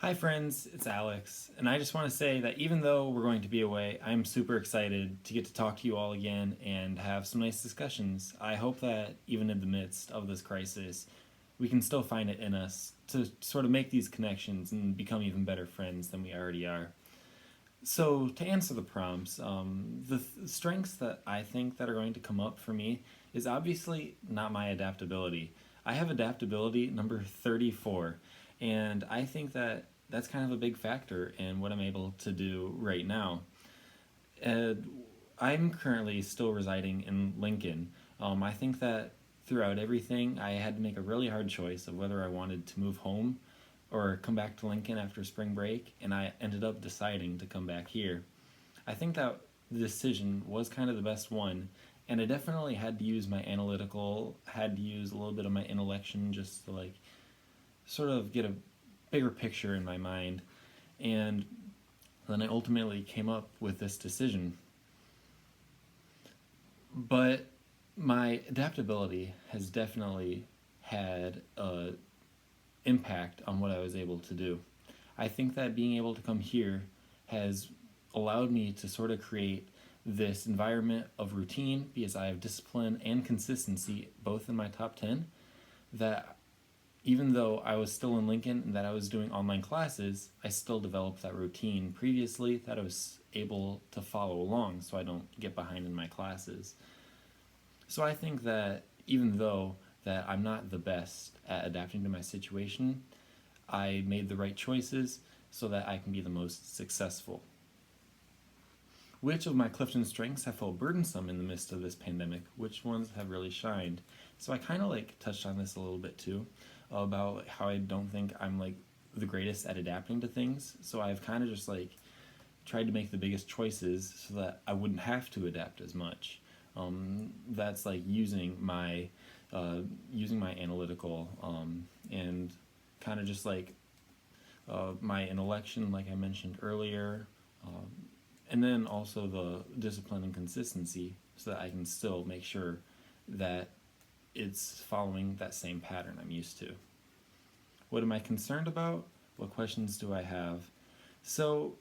Hi friends, it's Alex, and I just want to say that even though we're going to be away, I'm super excited to get to talk to you all again and have some nice discussions. I hope that even in the midst of this crisis, we can still find it in us to sort of make these connections and become even better friends than we already are. So to answer the prompts, strengths that I think that are going to come up for me is obviously not my adaptability. I have adaptability number 34, and I think that that's kind of a big factor in what I'm able to do right now. Uh, I'm currently still residing in Lincoln. I think that throughout everything, I had to make a really hard choice of whether I wanted to move home or come back to Lincoln after spring break, and I ended up deciding to come back here. I think that the decision was kind of the best one, and I definitely had to use my analytical, had to use a little bit of my intellection just to like sort of get a bigger picture in my mind. And then I ultimately came up with this decision. But my adaptability has definitely had a impact on what I was able to do. I think that being able to come here has allowed me to sort of create this environment of routine because I have discipline and consistency both in my top 10 that even though I was still in Lincoln and that I was doing online classes, I still developed that routine previously that I was able to follow along so I don't get behind in my classes. So I think that even though that I'm not the best at adapting to my situation, I made the right choices so that I can be the most successful. Which of my Clifton strengths have felt burdensome in the midst of this pandemic? Which ones have really shined? So I kind of like touched on this a little bit too about how I don't think I'm like the greatest at adapting to things. So I've kind of just like tried to make the biggest choices so that I wouldn't have to adapt as much. That's like using my analytical and kind of just like my intellection, like I mentioned earlier, and then also the discipline and consistency, so that I can still make sure that it's following that same pattern I'm used to. What am I concerned about? What questions do I have? So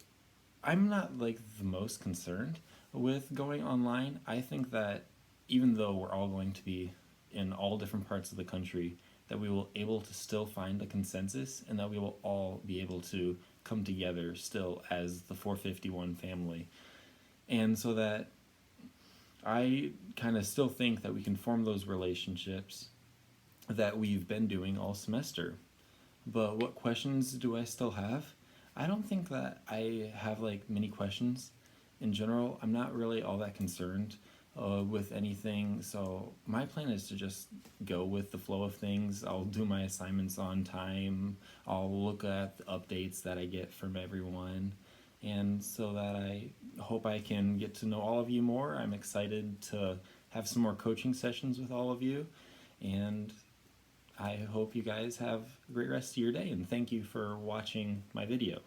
I'm not like the most concerned with going online. I think that even though we're all going to be in all different parts of the country, that we will able to still find a consensus and that we will all be able to come together still as the 451 family. And so that I kind of still think that we can form those relationships that we've been doing all semester. But what questions do I still have? I don't think that I have like many questions. In general, I'm not really all that concerned with anything. So my plan is to just go with the flow of things. I'll do my assignments on time. I'll look at the updates that I get from everyone. And so that I hope I can get to know all of you more. I'm excited to have some more coaching sessions with all of you. And I hope you guys have a great rest of your day, and thank you for watching my video.